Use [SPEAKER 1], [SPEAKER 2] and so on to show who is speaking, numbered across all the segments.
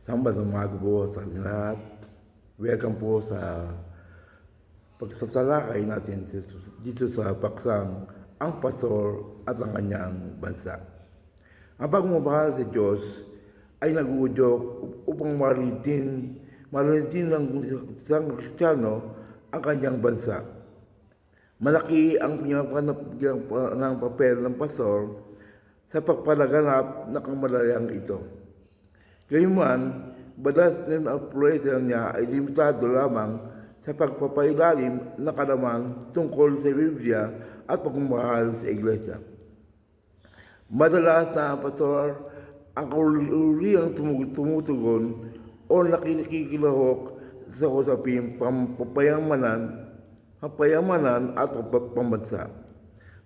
[SPEAKER 1] Magandang umaga po sa lahat. Welcome po sa pagsasalakay natin dito sa paksang ang pastor at ang kanyang bansa. Ang pagmamahal sa Diyos ay nag-uudyok upang maritin ng isang Kristiyano ang kanyang bansa. Malaki ang ng papel ng pastor sa pagpalaganap ng kamalayang ito. Gayunman, batas ng influensya niya ay limitado lamang sa pagpapailalim ng kalaman tungkol sa Biblia at pagmamahal sa Iglesia. Madalas na ang pastor ang kauluriang tumutugon o nakikilahok sa usaping payamanan at pambansa.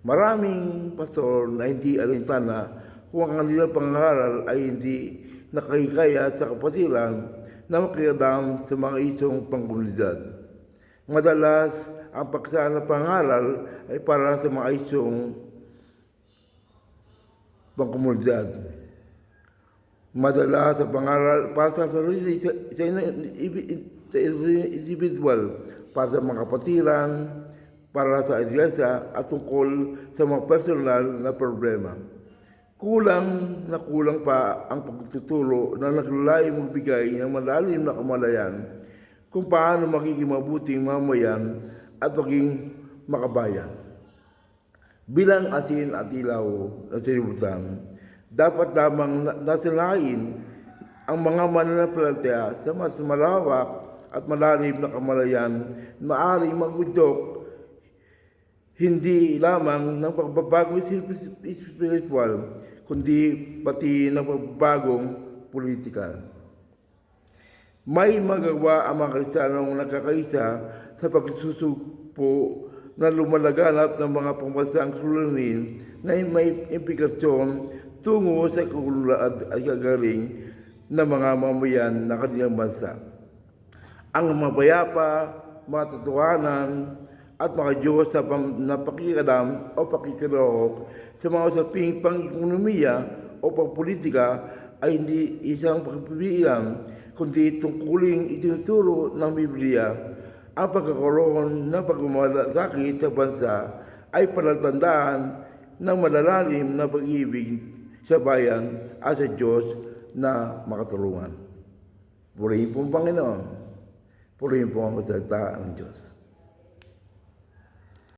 [SPEAKER 1] Maraming pastor na hindi alintana kung ang kanilang pangaral ay hindi nakahikayat sa kapatiran na makialam sa mga isyong pangkomunidad. Madalas, ang paksa ng pangaral ay para sa mga isyong pangkomunidad. Madalas, ang pangaral para sa sarili sa individual, para sa mga kapatiran, para sa iglesia at tungkol sa mga personal na problema. Kulang pa ang pagtuturo na naglalayong magbigay ng malalim na kamalayan kung paano magiging mabuting mamayan at maging makabayan. Bilang asin at ilaw na sinibutan, dapat lamang nasanayin ang mga mananampalataya sa mas malawak at malalim na kamalayan na maaaring magudyok hindi lamang ng pagbabagong spiritual, kundi pati ng pagbabagong politika. May magawa ang mga Kristiyanong nagkakaisa sa pagsusugpo na lumalaganap ng mga pambansang suliranin na may implikasyon tungo sa kaunlad at kagaling ng mga mamayan na kanilang bansa. Ang mapayapa, matatuhanan, at mga Diyos na pakikalam o pakikilahok sa mga usaping pang-ekonomiya o pang-politika ay hindi isang pagpipilian, kundi tungkuling itinuturo ng Biblia. Ang pagkakaroon ng pagmamalasakit sa bansa ay palatandaan ng malalalim na pag-ibig sa bayan at sa Diyos na makatulungan. Purihin po ang Panginoon. Purihin po ang salita ng Diyos.